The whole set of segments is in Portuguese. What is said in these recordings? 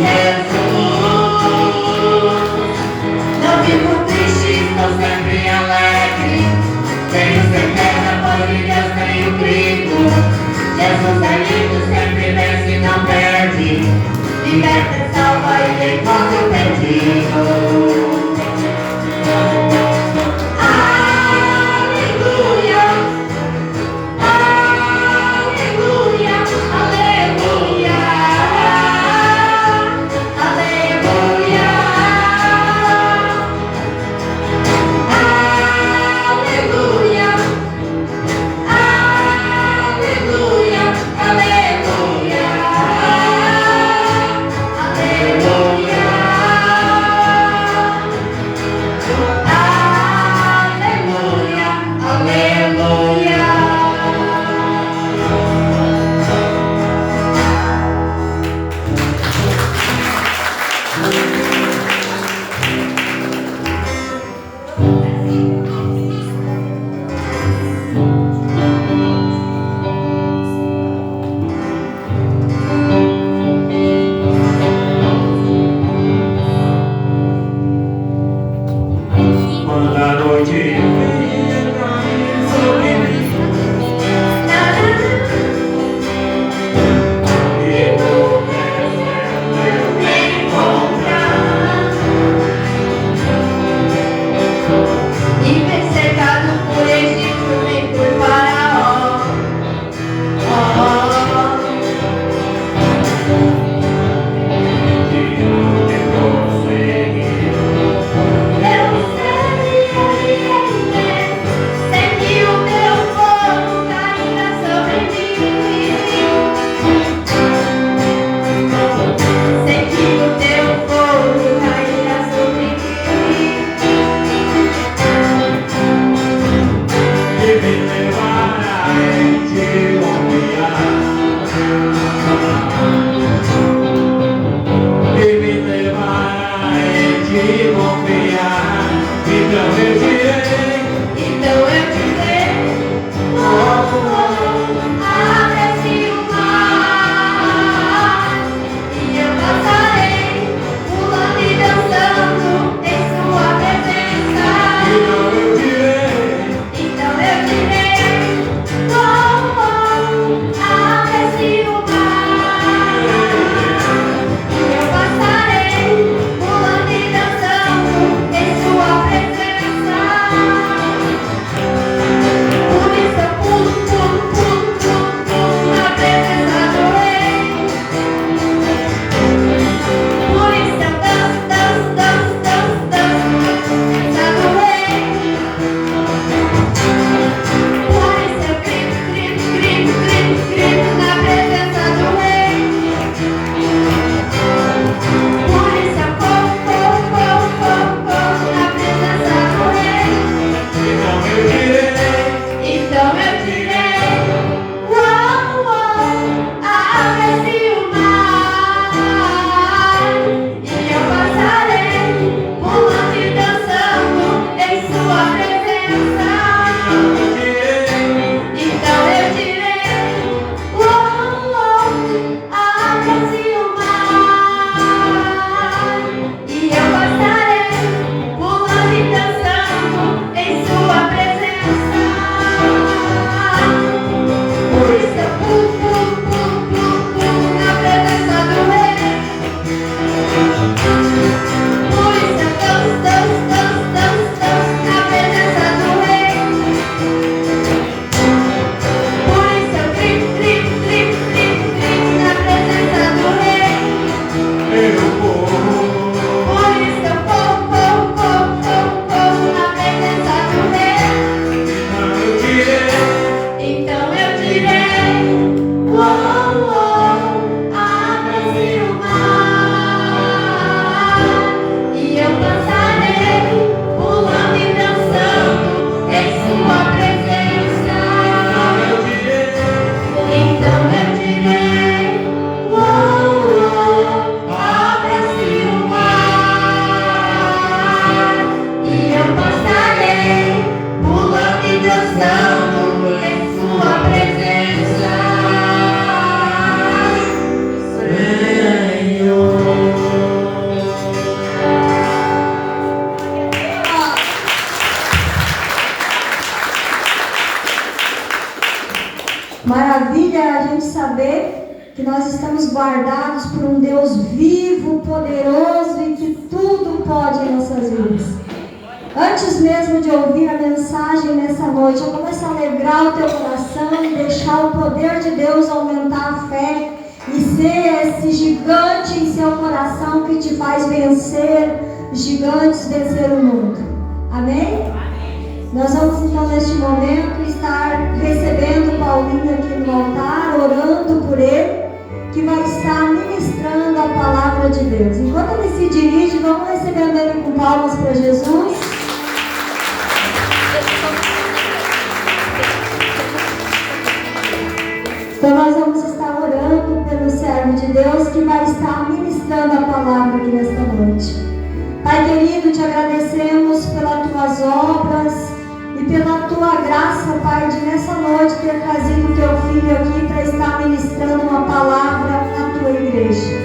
Jesus. Não vivo triste, estou sempre alegre. Tenho certeza, pois em Deus tenho crido. Jesus é lindo, sempre vence e não perde. Liberta, salva e encontra o perdido. Aleluia, aleluia, aleluia, aleluia, aleluia, aleluia, aleluia, aleluia. saber que nós estamos guardados por um Deus vivo, poderoso e que tudo pode em nossas vidas. Antes mesmo de ouvir a mensagem nessa noite, eu começo a alegrar o teu coração e deixar o poder de Deus aumentar a fé e ser esse gigante em seu coração que te faz vencer gigantes, vencer o mundo. Amém? Nós vamos então neste momento estar recebendo o Paulinho aqui no altar, orando por ele, que vai estar ministrando a palavra de Deus. Enquanto ele se dirige, vamos recebendo ele com palmas para Jesus. Então nós vamos estar orando pelo servo de Deus que vai estar ministrando a palavra aqui nesta noite. Pai querido, te agradecemos pelas tuas obras e pela tua graça, Pai, de nessa noite ter trazido o teu filho aqui para estar ministrando uma palavra na tua igreja.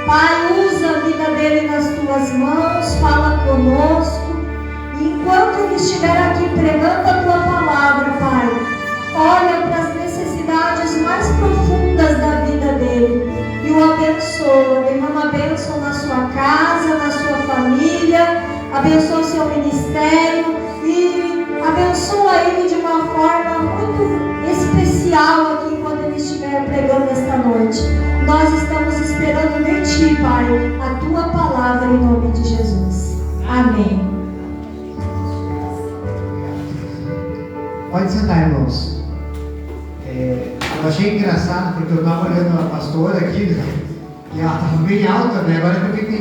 Pai, usa a vida dele nas tuas mãos, fala conosco. E enquanto ele estiver aqui pregando a tua palavra, Pai, olha para as necessidades mais profundas da vida dele e o abençoa. Derrama bênção na sua casa, na sua família, abençoa o seu ministério e abençoa ele de uma forma muito especial aqui enquanto ele estiver pregando esta noite. Nós estamos esperando de ti, Pai, a tua palavra em nome de Jesus. Amém. Pode sentar, irmãos. Eu achei engraçado porque eu estava olhando a pastora aqui, né? E ela estava bem alta, né? Agora eu vi que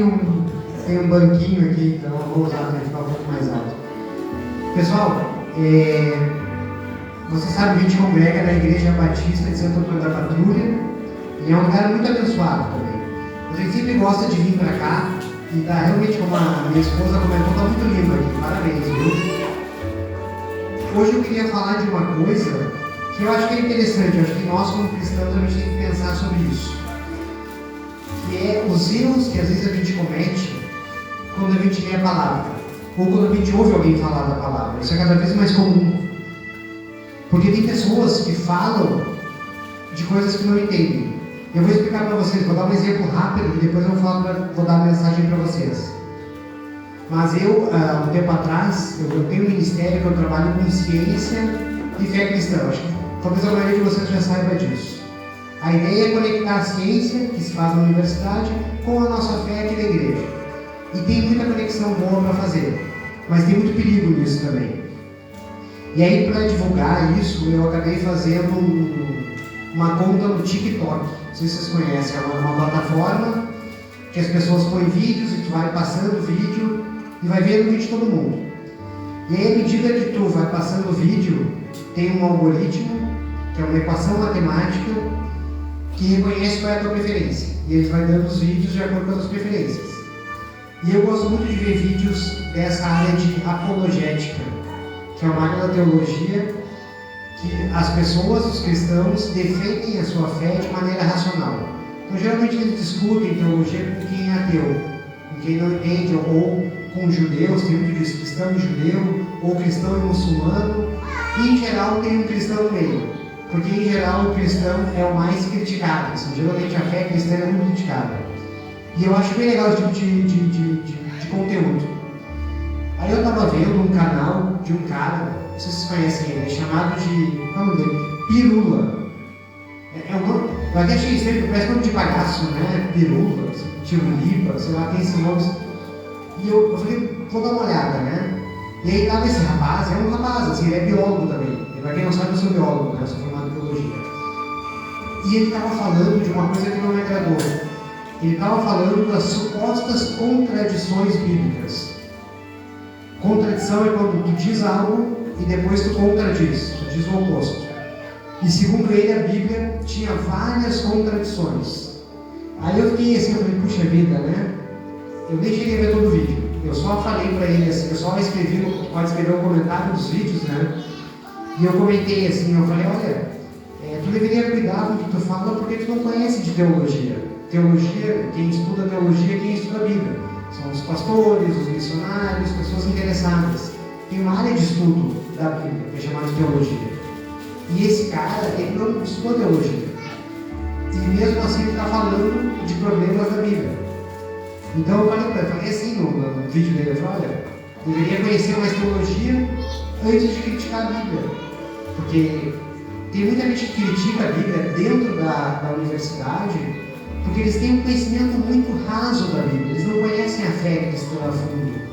tem um banquinho aqui, então eu vou usar para ficar um pouco mais alto. Pessoal, você sabe que a gente congrega na Igreja Batista de Santo Antônio da Patrulha e é um lugar muito abençoado também. A gente sempre gosta de vir para cá e tá realmente, como a minha esposa comentou, tá muito lindo aqui. Parabéns, viu? Hoje eu queria falar de uma coisa que eu acho que é interessante. Eu acho que nós, como cristãos, a gente tem que pensar sobre isso. Que é os erros que às vezes a gente comete quando a gente lê a palavra. Ou quando a gente ouve alguém falar da palavra. Isso é cada vez mais comum. Porque tem pessoas que falam de coisas que não entendem. Eu vou explicar para vocês, vou dar um exemplo rápido e depois eu vou dar a mensagem para vocês. Mas eu, um tempo atrás, eu tenho um ministério que eu trabalho com ciência e fé cristã. Acho que talvez a maioria de vocês já saiba disso. A ideia é conectar a ciência, que se faz na universidade, com a nossa fé aqui da igreja. E tem muita conexão boa para fazer, mas tem muito perigo nisso também. E aí, para divulgar isso, eu acabei fazendo uma conta no TikTok. Não sei se vocês conhecem, é uma plataforma que as pessoas põem vídeos e tu vai passando o vídeo e vai vendo o vídeo de todo mundo. E aí, à medida que tu vai passando o vídeo, tem um algoritmo, que é uma equação matemática, que reconhece qual é a tua preferência. E ele vai dando os vídeos de acordo com as tuas preferências. E eu gosto muito de ver vídeos dessa área de apologética, que é uma área da teologia, que as pessoas, os cristãos, defendem a sua fé de maneira racional. Então, geralmente eles discutem teologia com quem é ateu, com quem não entende, ou com judeus, tem muito disso, cristão e judeu, ou cristão e muçulmano, e em geral tem um cristão no meio, porque em geral o cristão é o mais criticado, assim, geralmente a fé cristã é muito criticada. E eu acho bem legal esse tipo de conteúdo. Aí eu estava vendo um canal de um cara, não sei se vocês conhecem ele, chamado de, como dele? Pirula. É um nome, eu até achei estranho, parece nome de palhaço, né? Pirula, Tirulipa, sei lá, tem esses nomes. E eu falei, vou dar uma olhada, né? E aí tava esse rapaz, é um rapaz, assim, ele é biólogo também. E pra quem não sabe, eu sou biólogo, né? Eu sou formado em biologia. E ele estava falando de uma coisa que não me agradou. Ele estava falando das supostas contradições bíblicas. Contradição é quando tu diz algo e depois tu contradiz, tu diz o oposto. E segundo ele, a Bíblia tinha várias contradições. Aí eu fiquei assim, eu falei, puxa vida, né? Eu nem cheguei a ver todo o vídeo. Eu só falei para ele assim, eu só pode escrever um comentário dos vídeos, né? E eu comentei assim, eu falei, olha, tu deveria cuidar com o que tu fala porque tu não conhece de teologia. Teologia, quem estuda teologia é quem estuda a Bíblia. São os pastores, os missionários, pessoas interessadas. Tem uma área de estudo da Bíblia, que é chamada de teologia. E esse cara, ele não estudou teologia. e mesmo assim ele está falando de problemas da Bíblia. Então eu falei assim no vídeo dele, eu falei, olha, deveria conhecer mais teologia antes de criticar a Bíblia, porque tem muita gente que critica a Bíblia dentro da universidade, porque eles têm um conhecimento muito raso da Bíblia, eles não conhecem a fé cristã a fundo.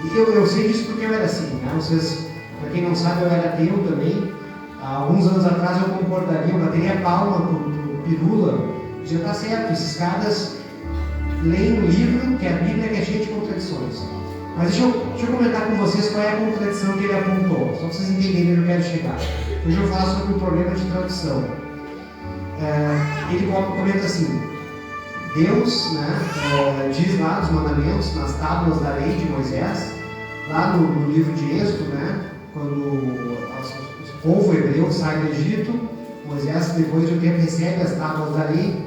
E eu sei disso porque eu era assim, né? Vocês, para quem não sabe, eu era ateu também. Há alguns anos atrás eu concordaria, eu bateria palma pro Pirula, já está certo, esses caras leem um livro que é a Bíblia, que é cheia de contradições. Mas deixa eu comentar com vocês qual é a contradição que ele apontou, só para vocês entenderem onde eu quero chegar. Hoje eu vou falar sobre o problema de tradução. Ele comenta assim, Deus, né, diz lá nos mandamentos, nas tábuas da lei de Moisés, lá no livro de Êxodo, né, quando o povo hebreu sai do Egito, Moisés, depois de um tempo, recebe as tábuas da lei,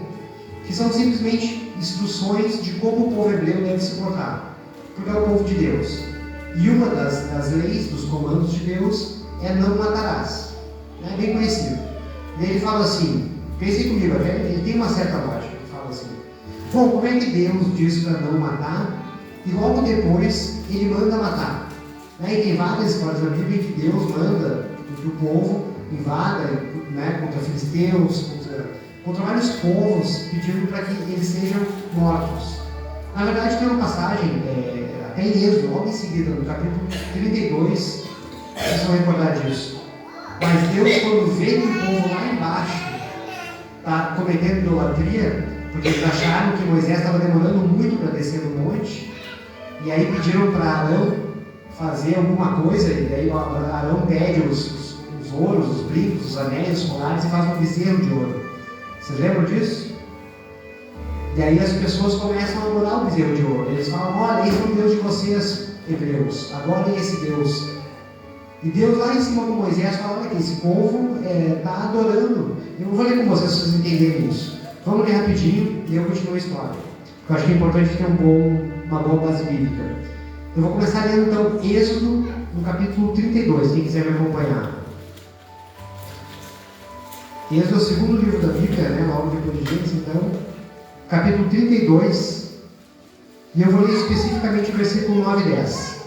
que são simplesmente instruções de como o povo hebreu deve se portar, porque é o povo de Deus. E uma das leis, dos comandos de Deus, é não matarás. É bem conhecido. E ele fala assim, pensem comigo, ele tem uma certa lógica, ele fala assim, bom, como é que Deus diz para não matar, e logo depois ele manda matar? Né? E tem várias histórias na Bíblia que Deus manda que o povo invada, né, contra filisteus, contra vários povos, pedindo para que eles sejam mortos. Na verdade, tem uma passagem, até em Êxodo, logo em seguida, no capítulo 32, vocês vão recordar disso. Mas Deus, quando vê que o povo lá embaixo está cometendo idolatria, porque eles acharam que Moisés estava demorando muito para descer no monte, e aí pediram para Arão fazer alguma coisa, e daí Arão pede os ouros, os brincos, os anéis, os colares, e faz um bezerro de ouro. Vocês lembram disso? E aí as pessoas começam a adorar o bezerro de ouro. Eles falam, olha, esse é o Deus de vocês, hebreus, adorem esse Deus. E Deus lá em cima com Moisés fala, olha aqui, esse povo está adorando. Eu vou ler com vocês, para vocês entenderem isso. Vamos ler rapidinho e eu continuo a história. Eu acho que é importante ter uma boa base bíblica. Eu vou começar lendo então Êxodo, no capítulo 32, quem quiser me acompanhar. Êxodo é o segundo livro da Bíblia, né? Logo depois de Gênesis, então, capítulo 32, e eu vou ler especificamente o versículo 9 e 10,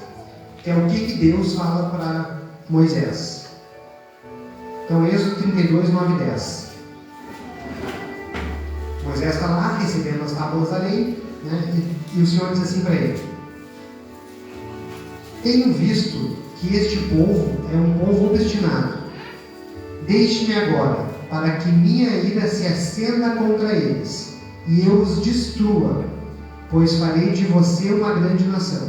que é o que Deus fala para Moisés. Então, Êxodo 32, 9 e 10. Moisés está lá recebendo as tábuas da lei, né? E o Senhor diz assim para ele: tenho visto que este povo é um povo obstinado. Deixe-me agora, para que minha ira se acenda contra eles, e eu os destrua, pois farei de você uma grande nação.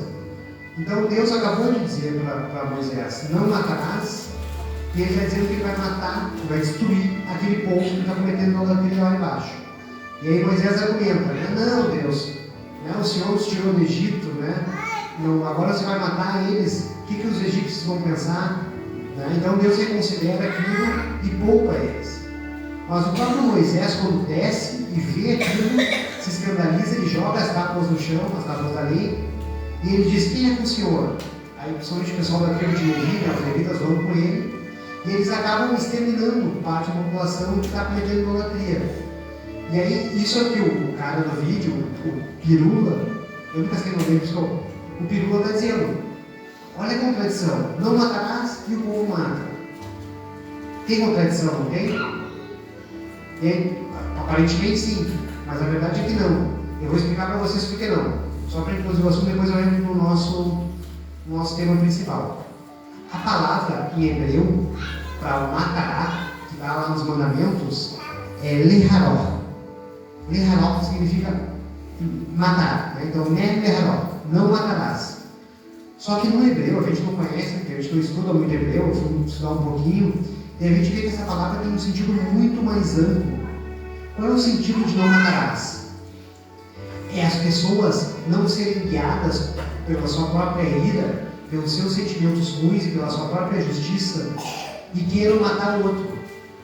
Então Deus acabou de dizer para Moisés, não matarás, e ele está dizendo que ele vai matar, vai destruir aquele povo que está cometendo idolatria lá embaixo. E aí Moisés argumenta, né? Não, Deus, né? O Senhor os tirou do Egito, né? Não, agora você vai matar eles, o que os egípcios vão pensar? Né? Então Deus reconsidera aquilo e poupa eles. Mas o próprio Moisés, quando desce e vê aquilo, se escandaliza, ele joga as tábuas no chão, as tábuas da lei, e ele diz, quem é com o Senhor? Aí principalmente o pessoal da tribo de Levi, os levitas vão com ele, e eles acabam exterminando parte da população que está cometendo idolatria. E aí, isso é que o cara do vídeo, o Pirula, eu nunca sei o nome dele, o Pirula está dizendo, olha a contradição, não matarás e o povo mata. Tem contradição, não tem? Tem? Aparentemente sim, mas a verdade é que não. Eu vou explicar para vocês por que não. Só para introduzir o assunto, depois eu entro no nosso tema principal. A palavra em hebreu para matará, que está lá nos mandamentos, é leharó. Leharó significa matar, né? Então, leharó, não matarás. Só que no hebreu, a gente não conhece, porque a gente não estuda muito hebreu, eu fui estudar um pouquinho, e a gente vê que essa palavra tem um sentido muito mais amplo. Qual é o sentido de não matarás? É as pessoas não serem guiadas pela sua própria ira, pelos seus sentimentos ruins e pela sua própria justiça, e queiram matar o outro.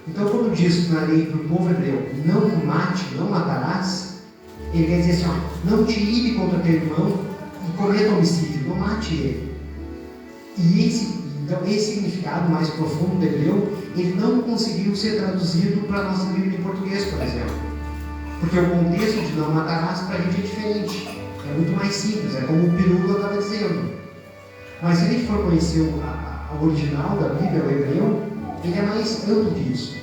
Então, quando diz na lei para o povo hebreu, não mate, não matarás, ele quer dizer assim, ó, não te ire contra teu irmão e cometa homicídio, não mate ele. E Então, esse significado mais profundo do hebreu, ele não conseguiu ser traduzido para a nossa Bíblia em português, por exemplo. Porque o contexto de não matarás para a gente é diferente. É muito mais simples, é como o Pirula estava dizendo. Mas se a gente for conhecer a original da Bíblia, o hebreu, ele é mais amplo que isso.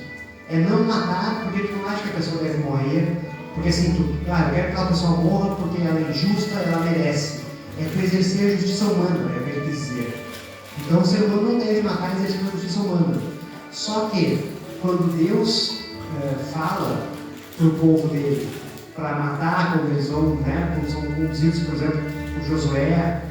É não matar porque tu não acha que a pessoa deve morrer, porque assim, eu quero que aquela pessoa morra porque ela é injusta, ela merece. É tu exercer a justiça humana, é o que ele quis dizer. Então o ser humano não deve matar exercendo a justiça humana. Só que, quando Deus fala para o povo dele para matar, como eles vão, né, como são conduzidos, por exemplo, por Josué,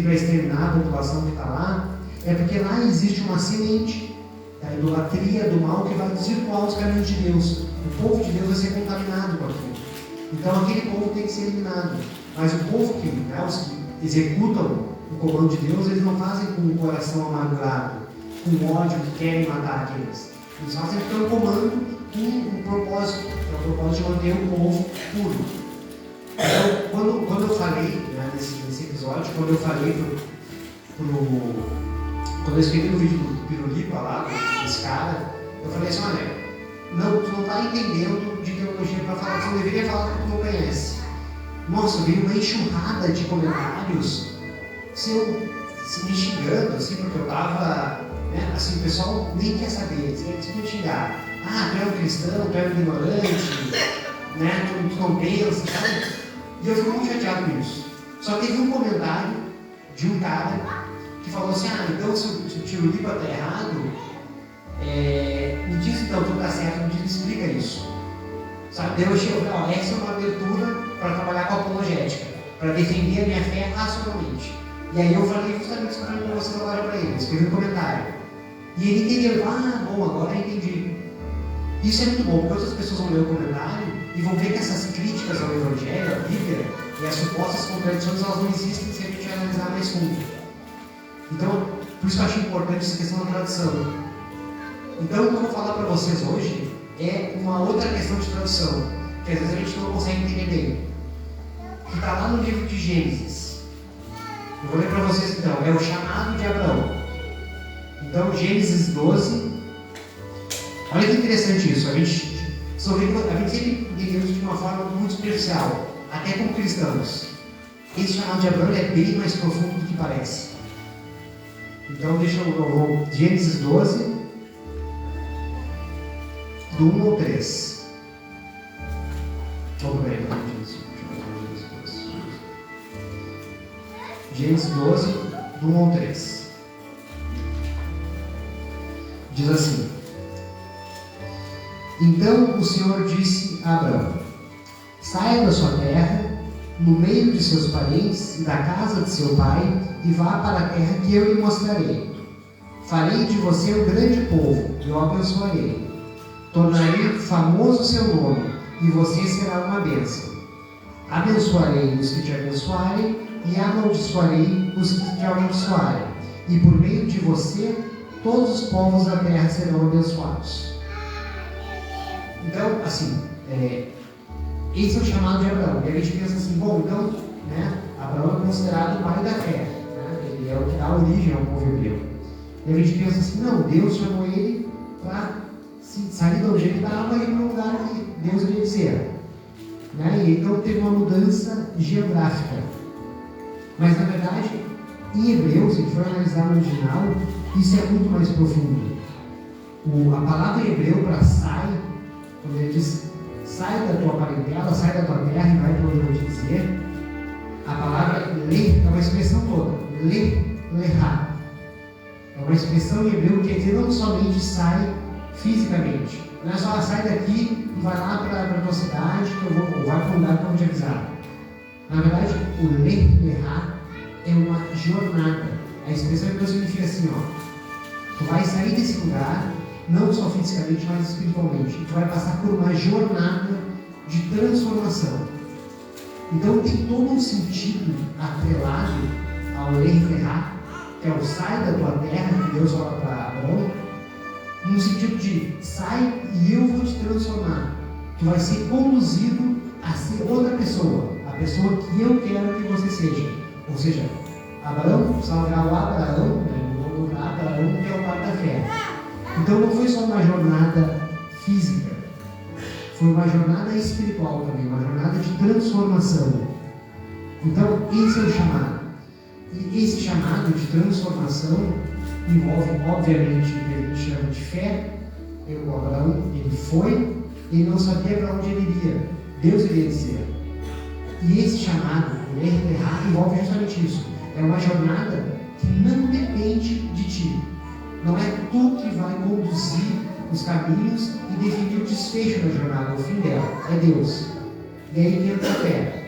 para exterminar a população que está lá, é porque lá existe uma semente da idolatria, do mal, que vai desvirtuar os caminhos de Deus. O povo de Deus vai ser contaminado com aquilo. Então aquele povo tem que ser eliminado. Mas o povo que, né, os que executam o comando de Deus, eles não fazem com o coração amargurado, com ódio, que querem matar aqueles. Eles fazem pelo comando com um propósito, que é o propósito de manter o povo puro. Então, quando eu falei, né, nesse episódio, quando eu falei quando eu escrevi no vídeo do Pirulipa lá, desse cara, eu falei assim, olha, tu não está entendendo de teologia para falar, tu não deveria falar que tu não conhece. Nossa, veio uma enxurrada de comentários, me xingando, assim, porque eu estava, né, assim, o pessoal nem quer saber, eles querem me xingar. Ah, tu é um cristão, tu é um ignorante, né, tu não pensa, sabe? E eu fico muito chateado com isso. Só teve um comentário de um cara que falou assim, então se o Tirulipa está errado, me diz então, tu está certo, me explica isso. Sabe? Daí eu falei, essa é uma abertura para trabalhar com a apologética, para defender a minha fé racionalmente. E aí eu falei justamente isso para vocês agora para ele, escrevi um comentário. E ele entendeu, bom, agora eu entendi. Isso é muito bom, porque outras pessoas vão ler o comentário e vão ver que essas críticas ao Evangelho, à Bíblia, e as supostas contradições, elas não existem se a gente analisar mais fundo. Então, por isso que eu acho importante essa questão da tradução. Então, o que eu vou falar para vocês hoje é uma outra questão de tradução, que às vezes a gente não consegue entender bem. Que está lá no livro de Gênesis. Eu vou ler para vocês então, é o chamado de Abraão. Então, Gênesis 12. Olha que interessante isso, a gente sempre entende de uma forma muito superficial, até como cristãos. Esse chamado de Abraão é bem mais profundo do que parece. Então, deixa eu vou Gênesis 12, do 1 ao 3. Gênesis 12, do 1 ao 3. Diz assim: Então o Senhor disse a Abraão: Saia da sua terra, no meio de seus parentes e da casa de seu pai, e vá para a terra que eu lhe mostrarei. Farei de você um grande povo, e o abençoarei. Tornarei famoso o seu nome, e você será uma bênção. Abençoarei os que te abençoarem, e amaldiçoarei os que te amaldiçoarem. E por meio de você, todos os povos da terra serão abençoados. Então, assim, esse é o chamado de Abraão. E a gente pensa assim, então, né, Abraão é considerado o pai da fé, né? Ele é o que dá origem ao povo hebreu. E a gente pensa assim, não, Deus chamou ele para sair de onde ele estava e ir para um lugar que Deus iria dizer. Né? E então teve uma mudança geográfica. Mas, na verdade, em hebreu, se a gente for analisar no original, isso é muito mais profundo. A palavra em hebreu para sai, quando ele diz sai da tua parentela, sai da tua terra e vai para onde eu vou te dizer, a palavra le é uma expressão toda. Lehá. É uma expressão em hebreu que quer dizer não somente sai fisicamente. Não é só sai daqui e vai lá para a tua cidade, que eu vou, ou vai para um lugar que eu vou te avisar. Na verdade, o lehá é uma jornada. A expressão em hebreu significa assim, tu vai sair desse lugar, não só fisicamente, mas espiritualmente. E tu vai passar por uma jornada de transformação. Então tem todo um sentido atrelado ao lehá, que é o sai da tua terra, que Deus fala para Abraão, no sentido de sai e eu vou te transformar. Tu vai ser conduzido a ser outra pessoa, a pessoa que eu quero que você seja. Ou seja, Abraão, salvar o Abraão, no Abraão, que é o pai da fé. Então não foi só uma jornada física, foi uma jornada espiritual também, uma jornada de transformação. Então esse é o chamado. E esse chamado de transformação envolve, obviamente, o que a gente chama de fé. O Abraão, ele foi, ele não sabia para onde ele iria. Deus iria dizer. E esse chamado, envolve justamente isso. É uma jornada que não depende de ti. Não é tu que vai conduzir os caminhos e definir o desfecho da jornada, o fim dela. É Deus. E aí que entra a fé.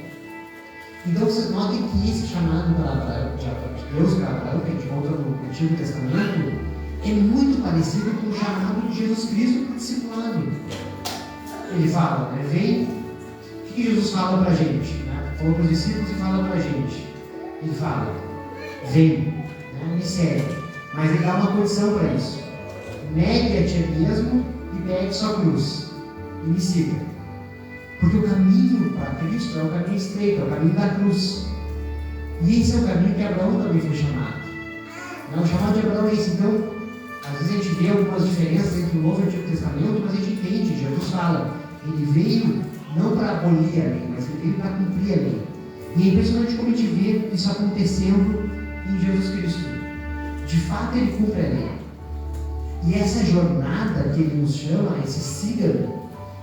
Então vocês notem que esse chamado de Deus para Abraão, que a gente encontra no Antigo Testamento, é muito parecido com o chamado de Jesus Cristo para o discipulado. Ele fala, né? Vem. O que Jesus fala para a gente? Né? Falou para os discípulos e fala para a gente. Ele fala, vem, né? Me segue. Mas ele dá uma condição para isso. Negue a ti mesmo e pegue sua cruz. E me siga. Porque o caminho para Cristo é o caminho estreito, é o caminho da cruz. E esse é o caminho que Abraão também foi chamado. O chamado de Abraão é esse. Então, às vezes a gente vê algumas diferenças entre o Novo e o Antigo Testamento, mas a gente entende. Jesus fala, ele veio não para abolir a lei, mas ele veio para cumprir a lei. E é impressionante como a gente vê isso acontecendo em Jesus Cristo. De fato, ele cumpre a lei. E essa jornada que ele nos chama, esse siga-me,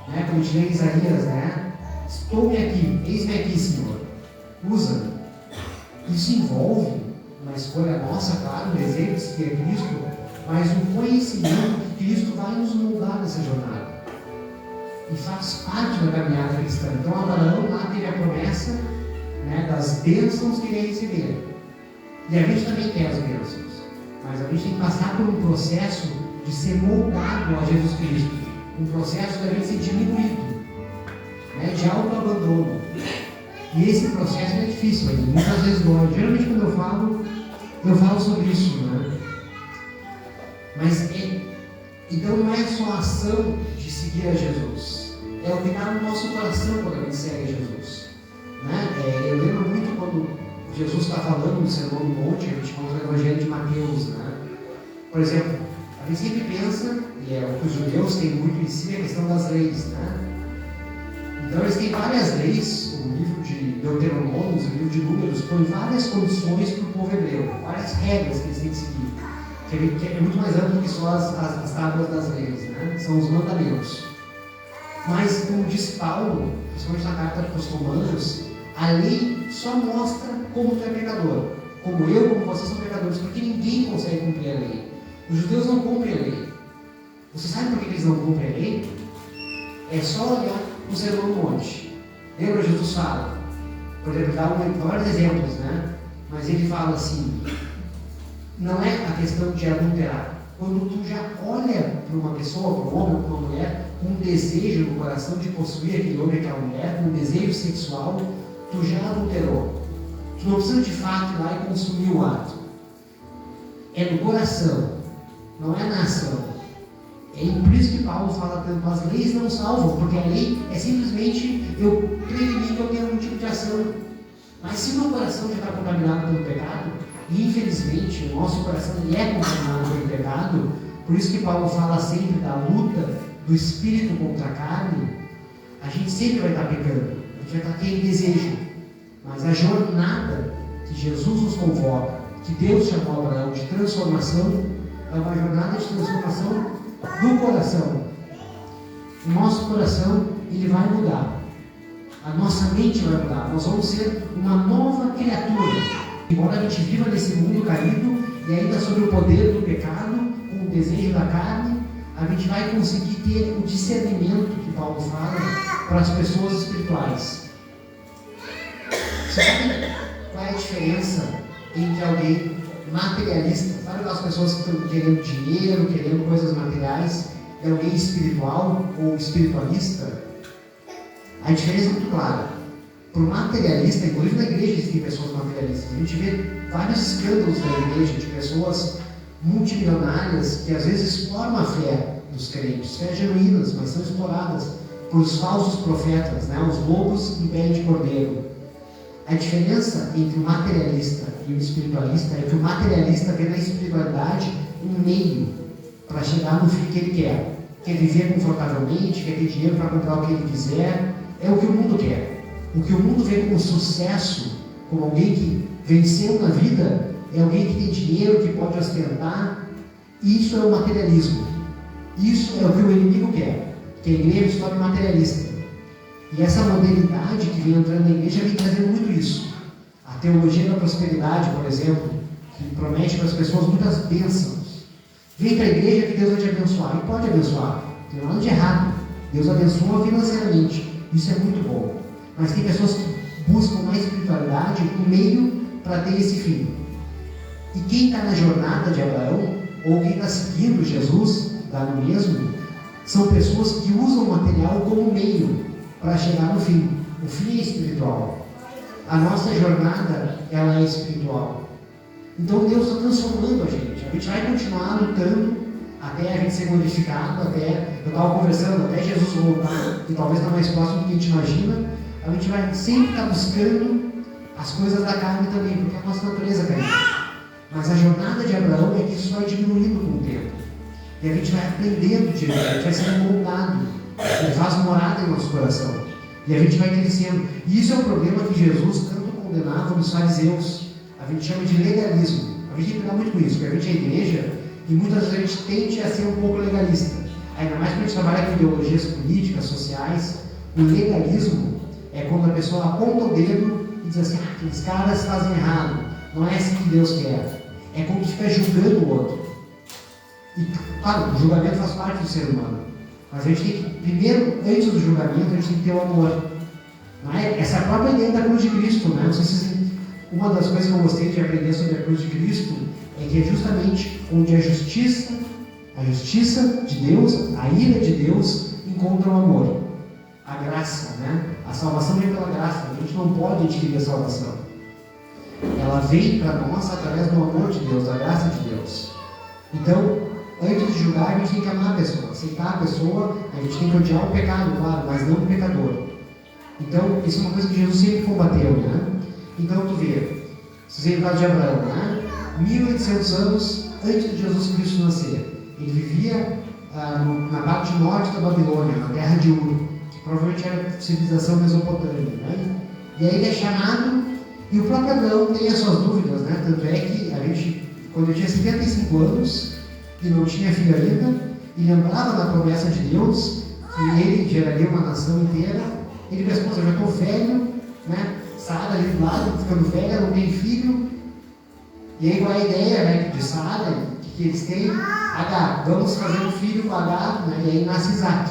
né? Como a gente lê em Isaías, né? Estou-me aqui, eis-me aqui, Senhor, usa-me. Isso envolve uma escolha nossa, claro, um desejo de seguir a Cristo, mas um conhecimento que Cristo vai nos moldar nessa jornada. E faz parte da caminhada cristã. Então, Abraão lá teve a promessa, né, das bênçãos que ele ia receber. E a gente também quer as bênçãos, mas a gente tem que passar por um processo de ser moldado a Jesus Cristo. Um processo da gente ser diminuído, né, de autoabandono. E esse processo é difícil ainda, muitas vezes dói. Geralmente quando eu falo sobre isso, né? Mas então não é só a ação de seguir a Jesus, é o que está no nosso coração quando a gente segue a Jesus, né? Eu lembro muito quando Jesus está falando no Sermão do Monte, a gente conta o Evangelho de Mateus, né? Por exemplo, a gente sempre pensa, e é o que os judeus têm muito em si, a questão das leis, né? Então eles têm várias leis, o livro de Deuteronômio, o livro de Números, põe várias condições para o povo hebreu, várias regras que eles têm que seguir, que é muito mais amplo que só as tábuas das leis, né? São os mandamentos. Mas, como diz Paulo, principalmente na carta para os Romanos, a lei só mostra como tu é pecador, como eu, como vocês são pecadores, porque ninguém consegue cumprir a lei. Os judeus não cumprem a lei. Você sabe por que eles não cumprem a lei? É só olhar o Sermão do Monte. Lembra, Jesus fala, por exemplo, dá vários exemplos, né? Mas ele fala assim, não é a questão de adulterar. Quando tu já olha para uma pessoa, para um homem ou para uma mulher, com um desejo no coração de possuir aquele homem, aquela mulher, com um desejo sexual, tu já adulterou. Tu não precisa de fato ir lá e consumir o ato. É no coração, não é na ação. É por isso que Paulo fala tanto, as leis não salvam, porque a lei é simplesmente eu prevenir que eu tenho algum tipo de ação. Mas se o meu coração já está contaminado pelo pecado, e infelizmente o nosso coração é contaminado pelo pecado, por isso que Paulo fala sempre da luta do espírito contra a carne, a gente sempre vai estar pecando, a gente vai estar tendo desejo. Mas a jornada que Jesus nos convoca, que Deus chamou Abraão de transformação, é uma jornada de transformação do coração. O nosso coração, ele vai mudar. A nossa mente vai mudar. Nós vamos ser uma nova criatura. Embora a gente viva nesse mundo caído e ainda sob o poder do pecado, com o desejo da carne, a gente vai conseguir ter o discernimento que Paulo fala para as pessoas espirituais. Você sabe qual é a diferença entre alguém materialista, sabe aquelas pessoas que estão querendo dinheiro, querendo coisas materiais, e alguém espiritual ou espiritualista? A diferença é muito clara. Para o materialista, inclusive na igreja existem pessoas materialistas. A gente vê vários escândalos na igreja de pessoas multimilionárias que às vezes exploram a fé dos crentes, fé genuínas, mas são exploradas por os falsos profetas, né? Os lobos em pele de cordeiro. A diferença entre o materialista e o espiritualista é que o materialista vê na espiritualidade um meio para chegar no fim que ele quer. Quer viver confortavelmente, quer ter dinheiro para comprar o que ele quiser. É o que o mundo quer. O que o mundo vê como sucesso, como alguém que venceu na vida, é alguém que tem dinheiro, que pode ostentar. Isso é o materialismo. Isso é o que o inimigo quer, que a igreja se torne materialista. E essa modernidade que vem entrando na igreja vem trazendo muito isso. A teologia da prosperidade, por exemplo, que promete para as pessoas muitas bênçãos. Vem para a igreja que Deus vai te abençoar. E pode abençoar, não tem nada de errado. Deus abençoa financeiramente, isso é muito bom. Mas tem pessoas que buscam na espiritualidade um meio para ter esse fim. E quem está na jornada de Abraão, ou quem está seguindo Jesus, dá no mesmo, são pessoas que usam o material como meio para chegar no fim. O fim é espiritual. A nossa jornada, ela é espiritual. Então Deus está transformando a gente. A gente vai continuar lutando até a gente ser glorificado, até, eu estava conversando, até Jesus voltar, e talvez está mais próximo do que a gente imagina. A gente vai sempre estar buscando as coisas da carne também, porque é a nossa natureza caiu. Mas a jornada de Abraão é que isso vai diminuindo com o tempo. E a gente vai aprendendo de Deus, a gente vai sendo moldado. Ele faz morada em nosso coração. E a gente vai crescendo. E isso é um problema que Jesus tanto condenava nos fariseus. A gente chama de legalismo. A gente tem que cuidar muito com isso, porque a gente é igreja e muitas vezes a gente tende a ser um pouco legalista. Ainda mais quando a gente trabalha com ideologias políticas, sociais. O legalismo é quando a pessoa aponta o dedo e diz assim: aqueles caras fazem errado. Não é assim que Deus quer. É como tu fica julgando o outro. E, claro, o julgamento faz parte do ser humano. Mas a gente tem que, primeiro, antes do julgamento, a gente tem que ter o amor. Não é? Essa é a própria ideia da cruz de Cristo. Né? Não sei se uma das coisas que eu gostei de aprender sobre a cruz de Cristo é que é justamente onde a justiça de Deus, a ira de Deus, encontra o amor. A graça, né? A salvação vem pela graça. A gente não pode adquirir a salvação. Ela vem para nós através do amor de Deus, da graça de Deus. Então, antes de julgar, a gente tem que amar a pessoa, aceitar a pessoa, a gente tem que odiar o pecado, claro, mas não o pecador. Então, isso é uma coisa que Jesus sempre combateu, né? Então, tu vê, vocês veem o caso de Abraão, né? 1800 anos antes de Jesus Cristo nascer. Ele vivia na parte norte da Babilônia, na terra de Ur, que provavelmente era a civilização mesopotâmica, né? E aí ele é chamado, e o próprio Abraão tem as suas dúvidas, né? Tanto é que a gente, quando ele tinha 75 anos, e não tinha filho ainda, e lembrava da promessa de Deus, que ele geraria uma nação inteira, ele responde: eu já estou velho, né? Sara ali do lado, ficando velha, não tem filho. E aí qual é a ideia, né, de Sara, que eles têm? Agar, vamos fazer um filho com Agar, né? E aí nasce Isaac.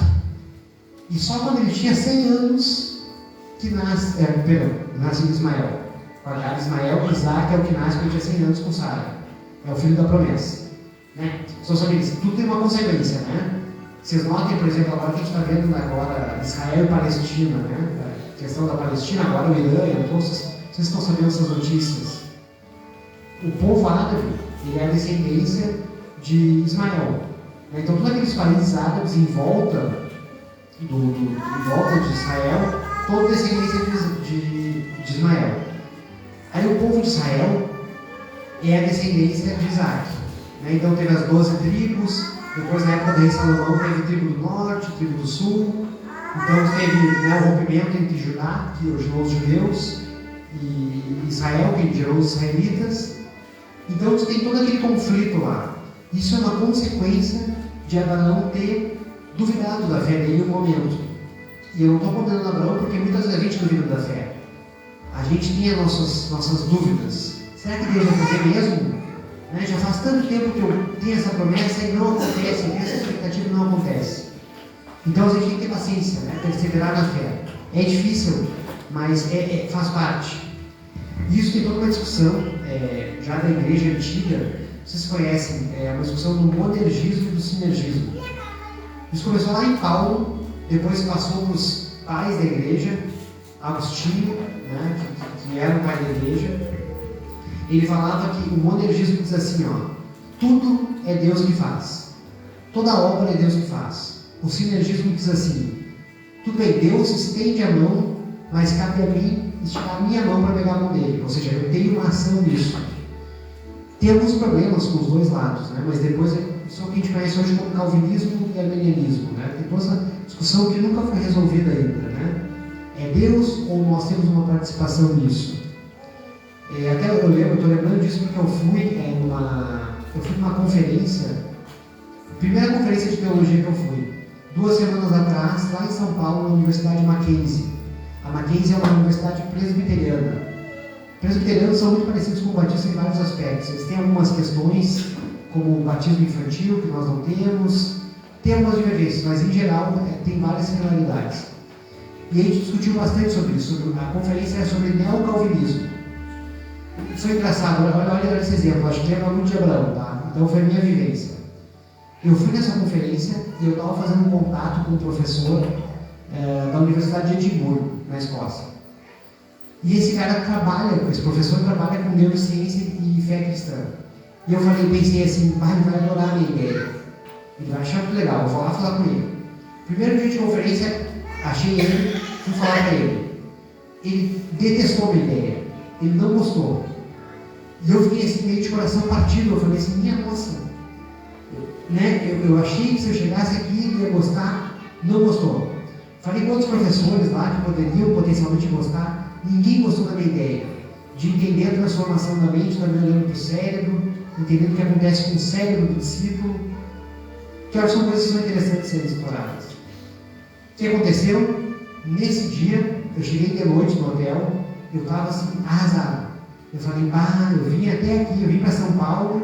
E só quando ele tinha 100 anos, que nasce Ismael. Com Agar, Ismael, Isaac é o que nasce quando ele tinha 100 anos com Sara. É o filho da promessa. Né? Seus amigos, tudo tem uma consequência, né? Vocês notem, por exemplo, agora que a gente está vendo agora Israel e Palestina, né? A questão da Palestina, agora o Irã, então, vocês estão sabendo essas notícias. O povo árabe, ele é a descendência de Ismael. Né? Então, todos aqueles países árabes em volta de Israel, toda descendência de Ismael. Aí o povo de Israel é a descendência de Isaac. Então teve as 12 tribos, depois na época do rei Salomão teve tribo do norte, tribo do sul. Então teve, né, o rompimento entre Judá, que gerou os judeus, e Israel, que gerou os israelitas. Então tem todo aquele conflito lá. Isso é uma consequência de Abraão ter duvidado da fé dele em um momento. E eu não estou condenando Abraão porque muitas vezes a gente duvida da fé. A gente tem as nossas dúvidas. Será que Deus vai fazer mesmo? Né? Já faz tanto tempo que eu tenho essa promessa e não acontece, eu tenho essa expectativa e não acontece. Então a gente tem que ter paciência, né? Perseverar na fé. É difícil, mas faz parte. Isso tem toda uma discussão, já da igreja antiga, vocês conhecem, uma discussão do monergismo e do sinergismo. Isso começou lá em Paulo, depois passou para os pais da igreja, Agostinho, né, que era o pai da igreja. Ele falava que o monergismo diz assim, ó, tudo é Deus que faz, toda obra é Deus que faz. O sinergismo diz assim, tudo bem, Deus estende a mão, mas cabe a mim esticar a minha mão para pegar a mão dele. Ou seja, eu tenho uma ação nisso. Tem alguns problemas com os dois lados, né? Mas depois, isso é o que a gente conhece hoje como calvinismo e arminianismo, né? Depois a discussão que nunca foi resolvida ainda, né? É Deus ou nós temos uma participação nisso? Até eu estou lembrando disso porque eu fui numa conferência, a primeira conferência de teologia que eu fui, 2 semanas atrás, lá em São Paulo, na Universidade Mackenzie. A Mackenzie é uma universidade presbiteriana. Presbiterianos são muito parecidos com o batismo em vários aspectos. Eles têm algumas questões, como o batismo infantil, que nós não temos, tem algumas divergências, mas em geral tem várias similaridades. E a gente discutiu bastante sobre isso. A conferência é sobre neocalvinismo. Foi engraçado, olha esse exemplo, acho que lembra muito de Abraão, tá? Então foi a minha vivência. Eu fui nessa conferência e eu estava fazendo um contato com um professor da Universidade de Edimburgo, na Escócia. E esse professor trabalha com neurociência e fé cristã. E eu pensei assim, ele vai adorar a minha ideia. Ele vai achar muito legal, eu vou lá falar com ele. Primeiro dia de conferência, achei ele, fui falar para ele. Ele detestou a minha ideia, ele não gostou. E eu fiquei assim, meio de coração partido, eu falei assim, minha nossa, né? Eu achei que se eu chegasse aqui ele ia gostar, não gostou. Falei com outros professores lá que poderiam potencialmente gostar, ninguém gostou da minha ideia de entender a transformação da mente, também olhando para o cérebro, entendendo o que acontece com o cérebro do discípulo, que são coisas que são interessantes de serem exploradas. O que aconteceu? Nesse dia, eu cheguei de noite no hotel, eu estava assim, arrasado. Eu falei, eu vim até aqui, eu vim para São Paulo,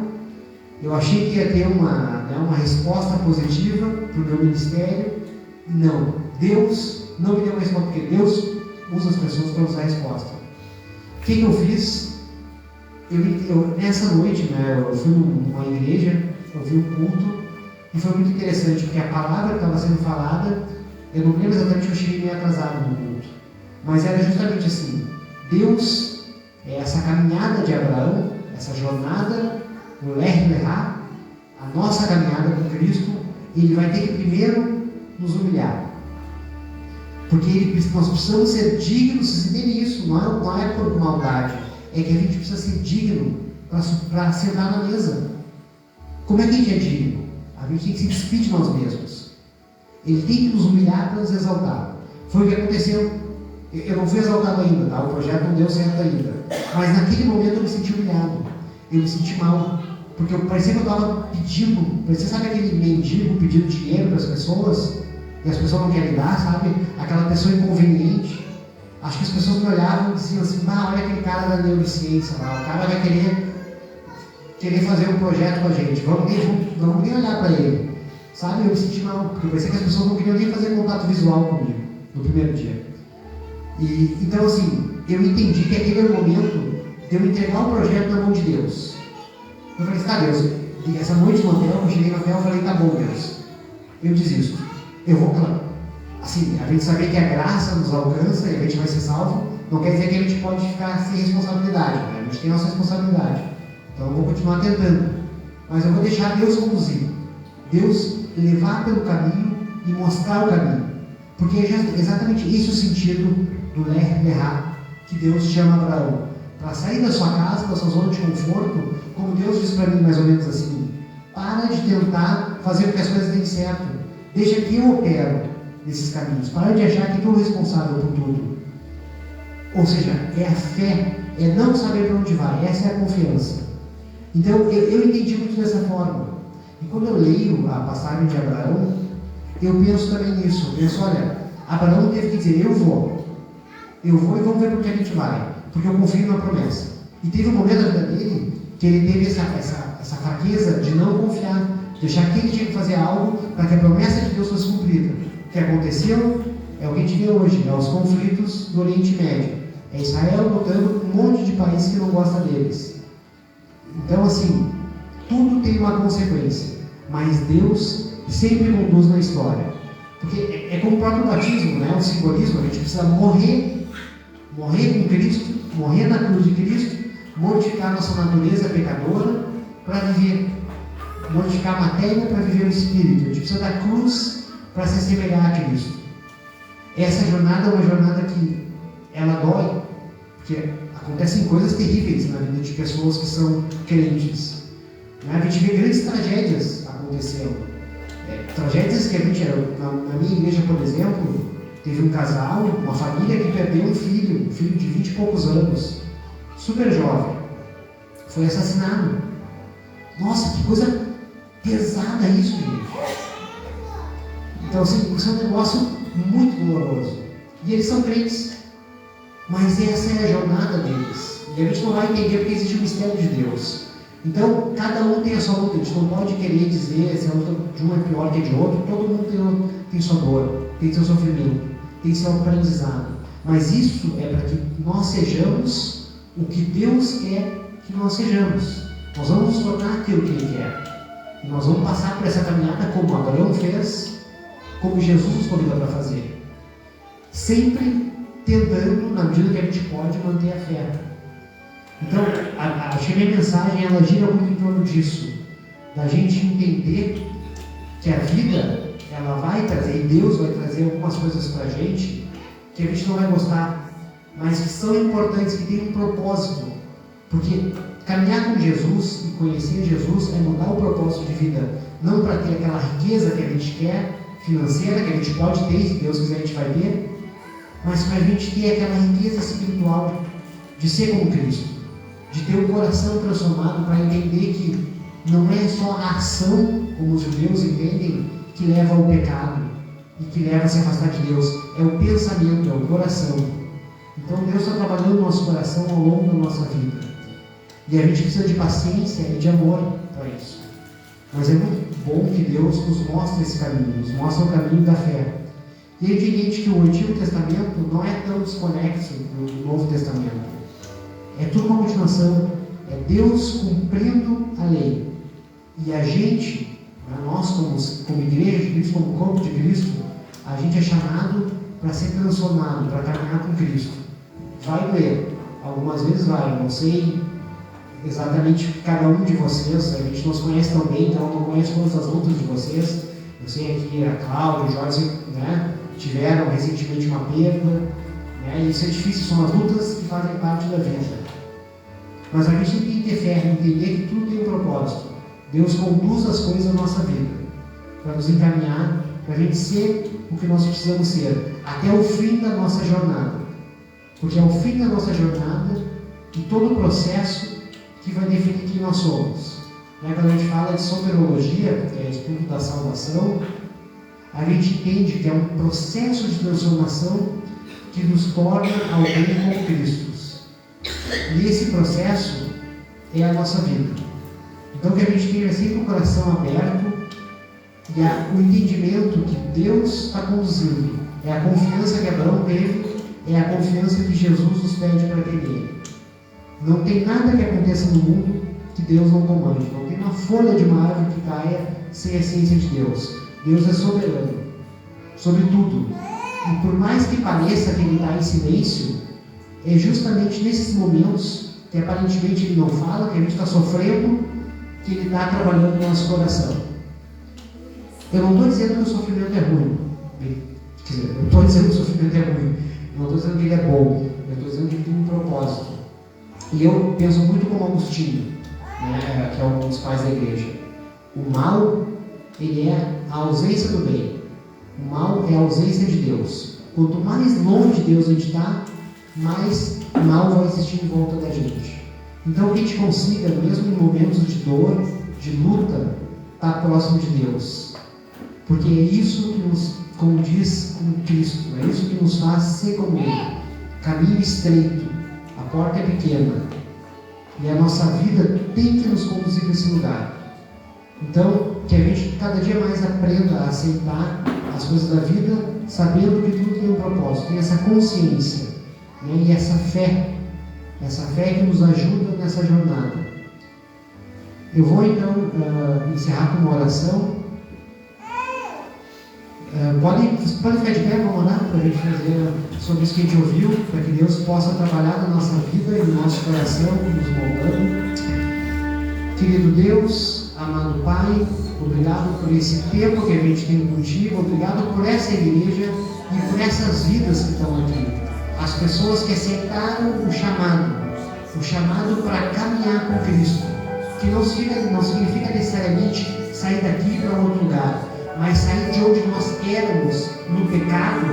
eu achei que ia ter uma resposta positiva para o meu ministério. Não, Deus não me deu uma resposta, porque Deus usa as pessoas para usar a resposta. O que eu fiz? Nessa noite, né, eu fui numa igreja, eu vi um culto, e foi muito interessante, porque a palavra que estava sendo falada, eu não lembro exatamente que eu cheguei meio atrasado no culto, mas era justamente assim, Deus, essa caminhada de Abraão, essa jornada, o Lech Lechá, a nossa caminhada com Cristo, Ele vai ter que primeiro nos humilhar. Porque nós precisamos ser dignos, vocês entendem isso, não é por maldade, é que a gente precisa ser digno para sentar na mesa. Como é que a gente é digno? A gente tem que se despir de nós mesmos. Ele tem que nos humilhar para nos exaltar. Foi o que aconteceu. Eu não fui exaltado ainda, tá? O projeto não deu certo ainda. Mas naquele momento eu me senti humilhado. Eu me senti mal. Porque parecia que eu estava pedindo. Você sabe aquele mendigo pedindo dinheiro para as pessoas? E as pessoas não querem dar, sabe? Aquela pessoa inconveniente. Acho que as pessoas me olhavam e diziam assim, olha aquele cara da neurociência lá, o cara vai querer fazer um projeto com a gente, vamos nem olhar para ele. Sabe, eu me senti mal, porque parecia que as pessoas não queriam nem fazer contato visual comigo no primeiro dia. Então assim, eu entendi que aquele era o momento de eu entregar o projeto na mão de Deus. Eu falei, tá Deus, essa noite no hotel, eu cheguei no hotel e falei, tá bom Deus, eu desisto, eu vou claro. Assim, a gente saber que a graça nos alcança e a gente vai ser salvo, não quer dizer que a gente pode ficar sem responsabilidade, né? A gente tem nossa responsabilidade. Então eu vou continuar tentando. Mas eu vou deixar Deus conduzir. Deus levar pelo caminho e mostrar o caminho. Porque é exatamente esse o sentido do Lech Lechá que Deus chama Abraão. Para sair da sua casa, da sua zona de conforto, como Deus diz para mim mais ou menos assim, para de tentar fazer com que as coisas deem certo. Deixa que eu opero nesses caminhos. Para de achar que eu sou responsável por tudo. Ou seja, é a fé, é não saber para onde vai, essa é a confiança. Então, eu entendi muito dessa forma. E quando eu leio a passagem de Abraão, eu penso também nisso. Eu penso, olha, Abraão teve que dizer, eu vou e vamos ver por que a gente vai, porque eu confio na promessa. E teve um momento da vida dele que ele teve essa fraqueza de não confiar, de achar que ele tinha que fazer algo para que a promessa de Deus fosse cumprida. O que aconteceu é o que a gente vê hoje, os conflitos do Oriente Médio. É Israel lutando com um monte de países que não gosta deles. Então, assim, tudo tem uma consequência, mas Deus sempre conduz na história. Porque é como o próprio batismo, né? O simbolismo, a gente precisa morrer com Cristo, morrer na cruz de Cristo, modificar nossa natureza pecadora para viver, modificar a matéria para viver o Espírito. A gente precisa da cruz para se assemelhar a Cristo. Essa jornada é uma jornada que ela dói, Porque acontecem coisas terríveis na vida de pessoas que são crentes. Né? A gente vê grandes tragédias acontecendo. Tragédias que a gente, na minha igreja, por exemplo, teve um casal, uma família que perdeu um filho de 20 e poucos anos, super jovem, foi assassinado. Nossa, que coisa pesada isso, gente. Então, assim, isso é um negócio muito doloroso. E eles são crentes, mas essa é a jornada deles. E a gente não vai entender porque existe o mistério de Deus. Então, cada um tem a sua luta. A gente não pode querer dizer se a luta de um é pior que a de outro. Todo mundo tem sua dor, tem seu sofrimento, tem seu aprendizado. Mas isso é para que nós sejamos o que Deus quer que nós sejamos. Nós vamos nos tornar aquilo que Ele quer. E nós vamos passar por essa caminhada como Abraão fez, como Jesus nos convida para fazer. Sempre tentando, na medida que a gente pode, manter a fé. Então, acho que a minha mensagem ela gira muito em torno disso, da gente entender que a vida ela vai trazer, e Deus vai trazer algumas coisas para a gente que a gente não vai gostar, mas que são importantes, que têm um propósito, porque caminhar com Jesus e conhecer Jesus é mudar o propósito de vida, não para ter aquela riqueza que a gente quer, financeira, que a gente pode ter, se Deus quiser a gente vai ter, mas para a gente ter aquela riqueza espiritual de ser como Cristo, de ter o coração transformado para entender que não é só a ação, como os judeus entendem, que leva ao pecado e que leva a se afastar de Deus, é o pensamento, é o coração. Então Deus está trabalhando no nosso coração ao longo da nossa vida, e a gente precisa de paciência e de amor para isso. Mas é muito bom que Deus nos mostre esse caminho, nos mostre o caminho da fé. E a gente entende que o Antigo Testamento não é tão desconexo do Novo Testamento. É tudo uma continuação, é Deus cumprindo a lei. E a gente, nós como igreja de Cristo, como corpo de Cristo, a gente é chamado para ser transformado, para caminhar com Cristo. Vai doer, algumas vezes vai, não sei exatamente cada um de vocês, a gente não se conhece tão bem, então eu não conheço todas as lutas de vocês. Eu sei aqui a Cláudia, o Jorge, né, tiveram recentemente uma perda, né, e isso é difícil, são as lutas que fazem parte da vida. Mas a gente tem que ter fé, entender que tudo tem um propósito. Deus conduz as coisas da nossa vida para nos encaminhar, para a gente ser o que nós precisamos ser, até o fim da nossa jornada. Porque é o fim da nossa jornada e todo o processo que vai definir quem nós somos. Quando a gente fala de soteriologia, que é o estudo da salvação, a gente entende que é um processo de transformação que nos torna alguém como Cristo. E esse processo é a nossa vida. Então que a gente tenha sempre o coração aberto e o entendimento que Deus está conduzindo. É a confiança que Abraão teve, é a confiança que Jesus nos pede para ter nele. Não tem nada que aconteça no mundo que Deus não comande. Não tem uma folha de uma árvore que caia sem a essência de Deus. Deus é soberano sobre tudo. E por mais que pareça que Ele está em silêncio, é justamente nesses momentos que aparentemente Ele não fala, que a gente está sofrendo, que Ele está trabalhando no nosso coração. Eu não estou dizendo que o sofrimento é ruim. Quer dizer, eu estou dizendo que o sofrimento é ruim. Eu não estou dizendo que ele é bom. Eu estou dizendo que ele tem um propósito. E eu penso muito como Agostinho, né, que é um dos pais da igreja. O mal, ele é a ausência do bem. O mal é a ausência de Deus. Quanto mais longe de Deus a gente está, mais mal vai existir em volta da gente. Então que a gente consiga, mesmo em momentos de dor, de luta, estar próximo de Deus. Porque é isso que nos condiz com Cristo, é isso que nos faz ser como Ele. Caminho estreito, a porta é pequena, e a nossa vida tem que nos conduzir para esse lugar. Então, que a gente cada dia mais aprenda a aceitar as coisas da vida, sabendo que tudo tem um propósito, tem essa consciência, né? E essa fé que nos ajuda nessa jornada. Eu vou então encerrar com uma oração. Pode ficar de pé, vamos orar para a gente fazer sobre isso que a gente ouviu, para que Deus possa trabalhar na nossa vida e no nosso coração, nos moldando. Querido Deus, amado Pai, obrigado por esse tempo que a gente tem contigo, obrigado por essa igreja e por essas vidas que estão aqui. as pessoas que aceitaram o chamado para caminhar com Cristo, que não significa necessariamente sair daqui para outro lugar, mas sair de onde nós éramos no pecado,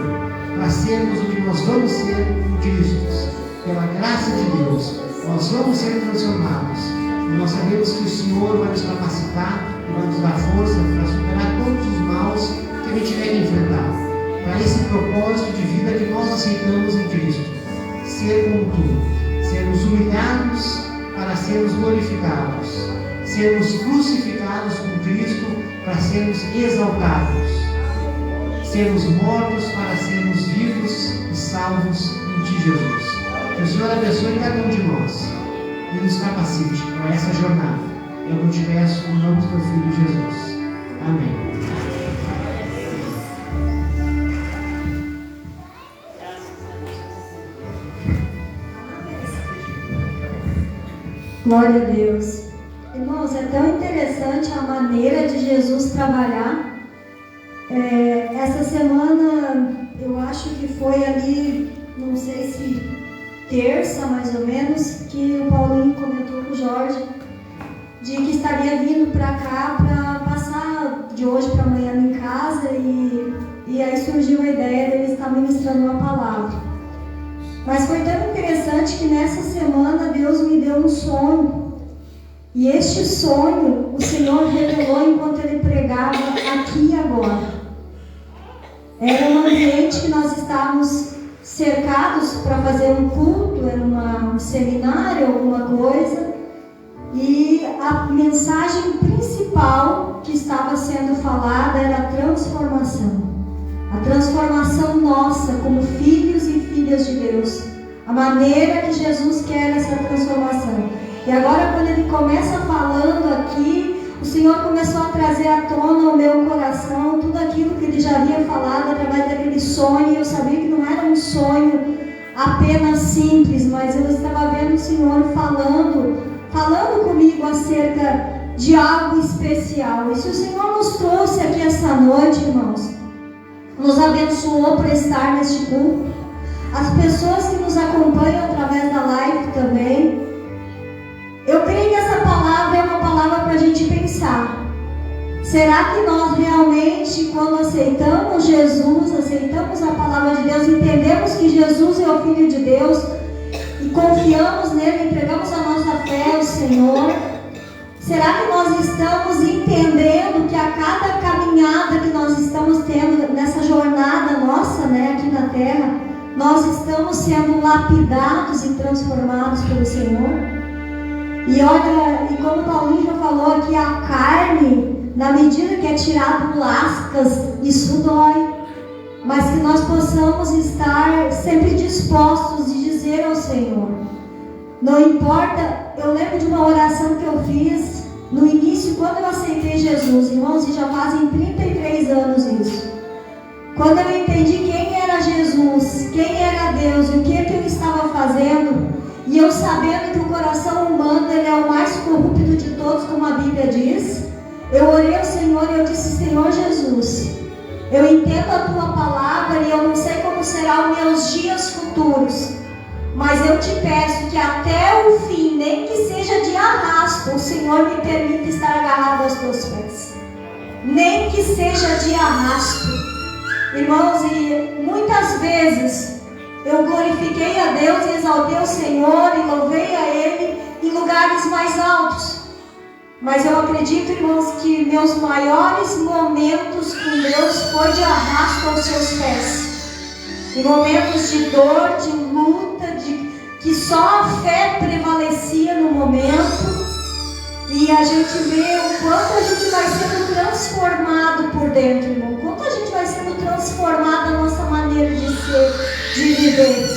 para sermos o que nós vamos ser em Cristo. Pela graça de Deus, nós vamos ser transformados. E nós sabemos que o Senhor vai nos capacitar e vai nos dar força para superar todos os maus que a gente tiver que enfrentar. Para esse propósito de vida que nós aceitamos em Cristo. Ser como tu, sermos humilhados para sermos glorificados, sermos crucificados com Cristo para sermos exaltados, sermos mortos para sermos vivos e salvos em Ti, Jesus. Que o Senhor abençoe cada um de nós e nos capacite para essa jornada. Eu te peço em nome do Teu Filho Jesus. Amém. Glória a Deus. Irmãos, é tão interessante a maneira de Jesus trabalhar. Essa semana, eu acho que foi ali, não sei se terça mais ou menos, que o Paulinho comentou com o Jorge, de que estaria vindo para cá para passar de hoje para amanhã em casa, e aí surgiu a ideia dele estar ministrando uma palavra. Mas foi tão interessante que nessa semana Deus me deu um sonho. E este sonho o Senhor revelou enquanto Ele pregava aqui e agora. Era um ambiente que nós estávamos cercados para fazer um culto, era um seminário, alguma coisa. E a mensagem principal que estava sendo falada era a transformação. A transformação nossa como filhos e filhas de Deus. A maneira que Jesus quer essa transformação. E agora, quando Ele começa falando aqui, o Senhor começou a trazer à tona ao meu coração tudo aquilo que Ele já havia falado através daquele sonho. Eu sabia que não era um sonho apenas simples, mas eu estava vendo o Senhor falando comigo acerca de algo especial. E se o Senhor nos trouxe aqui essa noite, irmãos, nos abençoou por estar neste culto, as pessoas que nos acompanham através da live também, eu creio que essa palavra é uma palavra para a gente pensar. Será que nós realmente, quando aceitamos Jesus, aceitamos a palavra de Deus, entendemos que Jesus é o Filho de Deus e confiamos nele, entregamos a nossa fé ao Senhor? Será que nós estamos entendendo que a cada caminhada que nós estamos tendo nessa jornada nossa, aqui na terra, nós estamos sendo lapidados e transformados pelo Senhor? E olha, e como o Paulinho já falou aqui, a carne, na medida que é tirado lascas, isso dói. Mas que nós possamos estar sempre dispostos de dizer ao Senhor, não importa. Eu lembro de uma oração que eu fiz no início, quando eu aceitei Jesus, irmãos, e já fazem 33 anos isso. Quando eu entendi quem era Jesus, quem era Deus e o que eu estava fazendo, e eu sabendo que o coração humano ele é o mais corrupto de todos, como a Bíblia diz, eu orei ao Senhor e eu disse: Senhor Jesus, eu entendo a Tua palavra e eu não sei como serão os meus dias futuros, mas eu te peço que até o fim, nem que seja de arrasto, o Senhor me permita estar agarrado aos Teus pés. Nem que seja de arrasto. Irmãos, e muitas vezes eu glorifiquei a Deus e exaltei o Senhor e louvei a Ele em lugares mais altos. Mas eu acredito, irmãos, que meus maiores momentos com Deus foi de arrasto aos Seus pés. Em momentos de dor, de luta, que só a fé prevalecia no momento. E a gente vê o quanto a gente vai sendo transformado por dentro, irmão. O quanto a gente vai sendo transformado a nossa maneira de ser, de viver.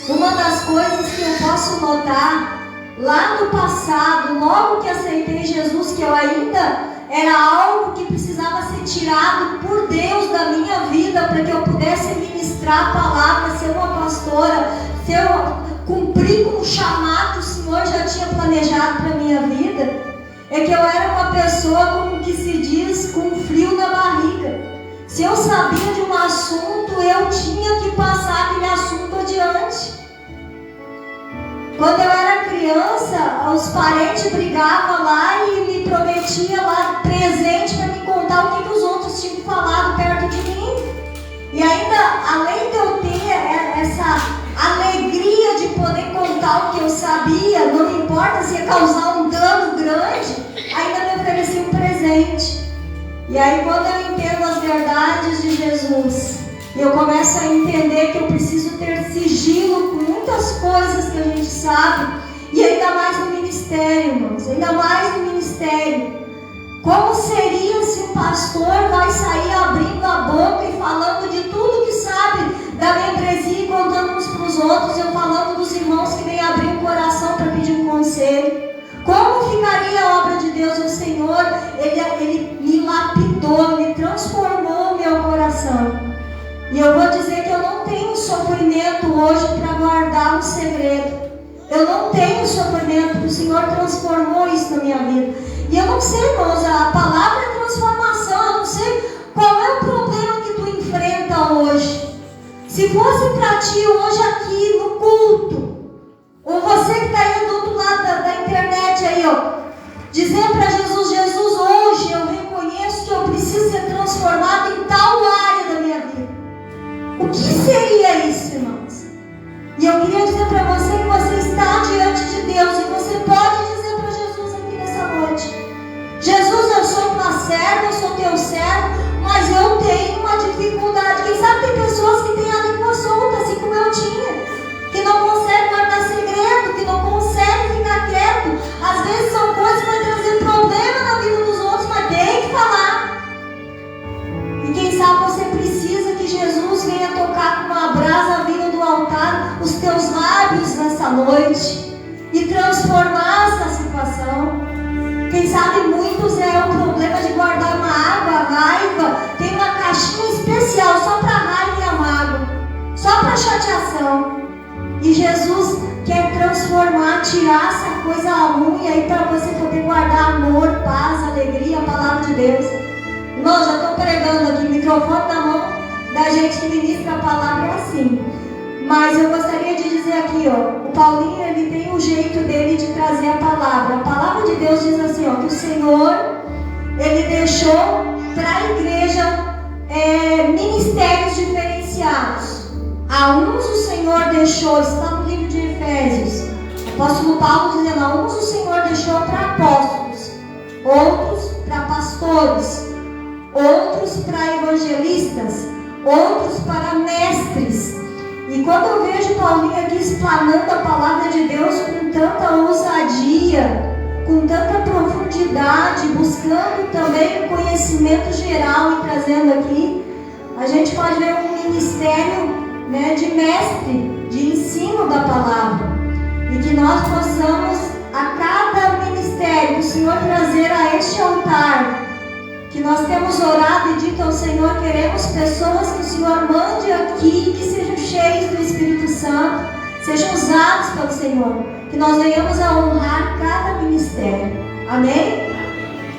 Uma das coisas que eu posso notar, lá no passado, logo que aceitei Jesus, que eu ainda era algo que precisava ser tirado por Deus da minha vida, para que eu pudesse ministrar a palavra, ser uma pastora, cumprir com o chamado que o Senhor já tinha planejado para a minha vida, é que eu era uma pessoa, como que se diz, com frio na barriga. Se eu sabia de um assunto, eu tinha que passar aquele assunto adiante. Quando eu era criança, os parentes brigavam lá e me prometiam lá presente para me contar o que os outros tinham falado perto de mim. E ainda, além de eu ter essa alegria de poder contar o que eu sabia, não importa se ia causar um dano grande, ainda me oferecia um presente. E aí, quando eu entendo as verdades de Jesus, eu começo a entender que eu preciso ter sigilo com muitas coisas que a gente sabe, e ainda mais no ministério, irmãos, ainda mais no ministério. Como seria se um pastor vai sair abrindo a boca e falando de tudo que sabe da membresia e contando uns para os outros, eu falando dos irmãos que vêm abrir o coração para pedir um conselho? Como ficaria a obra de Deus? O Senhor, Ele me lapidou, me transformou o meu coração. E eu vou dizer que eu não tenho sofrimento hoje para guardar um segredo. Eu não tenho sofrimento, porque o Senhor transformou isso na minha vida. E eu não sei, irmãos, a palavra é transformação. Eu não sei qual é o problema que tu enfrenta hoje. Se fosse para ti hoje aqui no culto, ou você que está aí do outro lado da internet aí, ó, dizer para Jesus: Jesus, hoje eu reconheço que eu preciso ser transformado em tal área da minha vida. O que seria isso, irmãos? E eu queria dizer para você que você está diante de Deus e você pode dizer para Jesus aqui nessa noite: Jesus, eu sou tua serva, eu sou teu servo, mas eu tenho uma dificuldade. Quem sabe tem pessoas que têm a língua solta, assim como eu tinha, que não conseguem guardar segredo, que não conseguem ficar quieto. Às vezes são coisas que vão trazer problema na vida dos outros, mas tem que falar. E quem sabe você precisa que Jesus venha tocar com uma brasa vindo do altar os teus lábios nessa noite e transformar essa situação. Quem sabe muitos é o problema de guardar uma água, raiva. Tem uma caixinha especial só para raiva e amargo, só para chateação. E Jesus quer transformar, tirar essa coisa ruim aí para você poder guardar amor, paz, alegria, a palavra de Deus. Irmão, já estou pregando aqui, microfone na mão da gente que ministra a palavra é assim. Mas eu gostaria de dizer aqui, ó, o Paulinho, ele tem um jeito dele de trazer a palavra. A palavra de Deus diz assim, ó, que o Senhor, ele deixou para a igreja ministérios diferenciados. A uns o Senhor deixou, está no livro de Efésios, o apóstolo Paulo dizendo: a uns o Senhor deixou para apóstolos, outros para pastores, outros para evangelistas, outros para mestres. E quando eu vejo Paulinho aqui explanando a palavra de Deus com tanta ousadia, com tanta profundidade, buscando também o conhecimento geral e trazendo aqui, a gente pode ver um ministério, né, de mestre, de ensino da palavra. E que nós possamos, a cada ministério, o Senhor trazer a este altar, que nós temos orado e dito ao Senhor: queremos pessoas que o Senhor mande aqui, que sejam cheios do Espírito Santo, sejam usados pelo Senhor, que nós venhamos a honrar cada ministério, amém?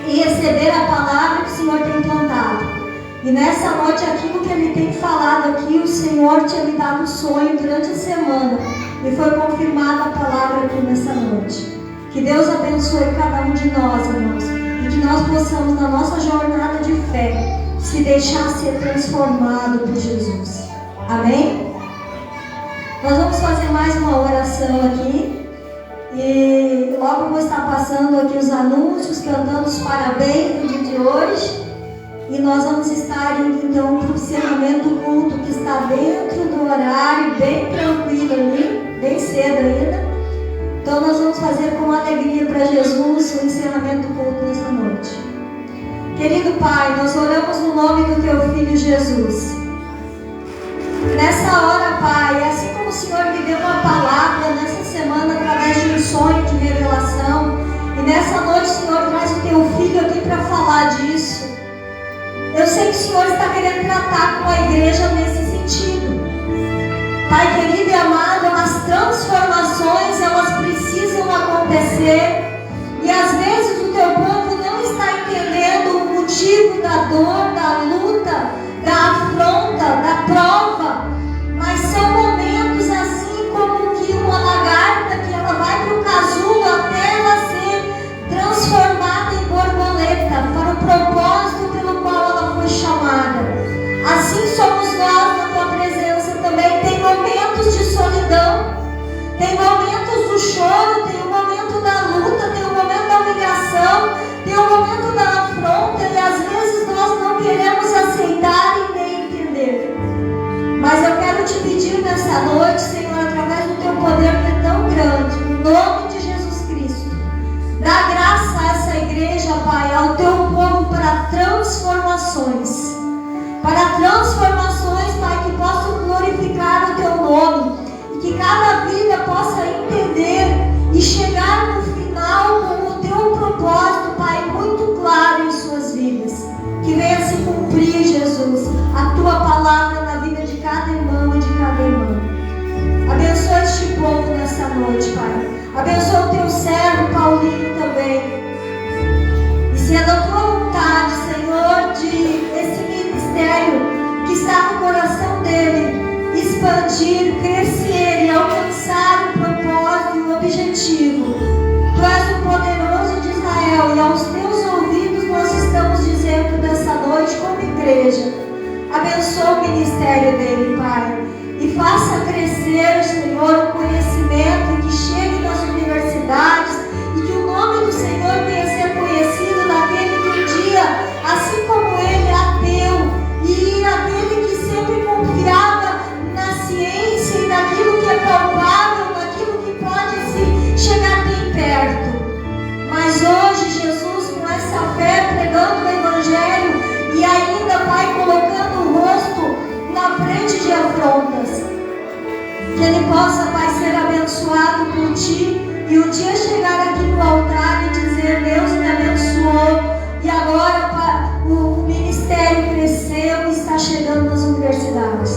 E receber a palavra que o Senhor tem plantado. E nessa noite, aquilo que Ele tem falado aqui, o Senhor tinha me dado um sonho durante a semana, e foi confirmada a palavra aqui nessa noite. Que Deus abençoe cada um de nós, irmãos, e que nós possamos, na nossa jornada de fé, se deixar ser transformado por Jesus. Amém? Nós vamos fazer mais uma oração aqui. E logo vou estar passando aqui os anúncios, cantando os parabéns no dia de hoje. E nós vamos estar indo então para o encerramento do culto, que está dentro do horário, bem tranquilo ali, bem cedo ainda. Então nós vamos fazer com alegria para Jesus o encerramento do culto nessa noite. Querido Pai, nós oramos no nome do Teu Filho Jesus. Nessa hora, Pai, assim como o Senhor me deu uma palavra nessa semana através de um sonho de revelação, e nessa noite o Senhor traz o Teu Filho aqui para falar disso. Eu sei que o Senhor está querendo tratar com a igreja nesse sentido. Pai querido e amado, as transformações, elas precisam acontecer. E às vezes o Teu povo não está entendendo o motivo da dor, da luta, da prova, mas são momentos assim como que uma lagarta que ela vai para o casulo até ela ser transformada em borboleta para o propósito pelo qual ela foi chamada. Assim somos nós na tua presença também. Tem momentos de solidão, tem momentos do choro, tem o momento da luta, tem o momento da humilhação, tem o momento da afronta, e às vezes nós não queremos aceitar e nem entender. Mas eu quero te pedir nessa noite, Senhor, através do teu poder que é tão grande, no nome de Jesus Cristo, dá graça a essa igreja, Pai, ao teu povo para transformações. Para transformações, Pai, que possam glorificar o teu nome. E que cada vida possa entender e chegar no final com o teu propósito, Pai, muito claro em suas vidas. Que venha se cumprir, Jesus, a tua palavra na vida de cada irmão e de cada irmã. Abençoa este povo nessa noite, Pai. Abençoa o teu servo Paulinho também. E se é da tua vontade, Senhor, de esse ministério que está no coração dele expandir, crescer e alcançar o propósito e o objetivo. Tu és o poderoso de Israel, e aos teus ouvidos nós estamos dizendo nessa noite como igreja. Abençoa o ministério dele, Pai, e faça crescer, Senhor, o conhecimento, e que chegue nas universidades, e que o nome do Senhor venha a ser conhecido naquele que um dia, assim como ele é ateu, e aquele que sempre confiava na ciência e naquilo que é palpável, naquilo que pode se chegar bem perto. Mas hoje, Jesus, com essa fé, pregando o Evangelho e ainda, Pai, colocando o rosto na frente de afrontas, que ele possa, Pai, ser abençoado por Ti e um dia chegar aqui no altar e dizer: Deus me abençoou e agora, Pai, o ministério cresceu e está chegando nas universidades.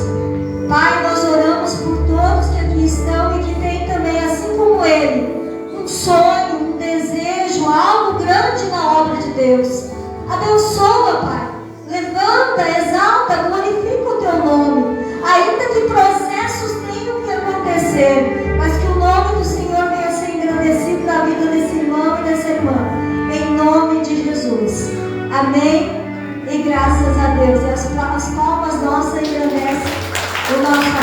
Pai, nós oramos por todos que aqui estão e que têm também, assim como ele, um sonho, um desejo, algo grande na obra de Deus. Abençoa, Pai. Levanta, exalta, glorifica o teu nome. Ainda que processos tenham que acontecer, mas que o nome do Senhor venha a ser engrandecido na vida desse irmão e dessa irmã. Em nome de Jesus. Amém. E graças a Deus. E as palmas nossas engrandecem o nosso amor.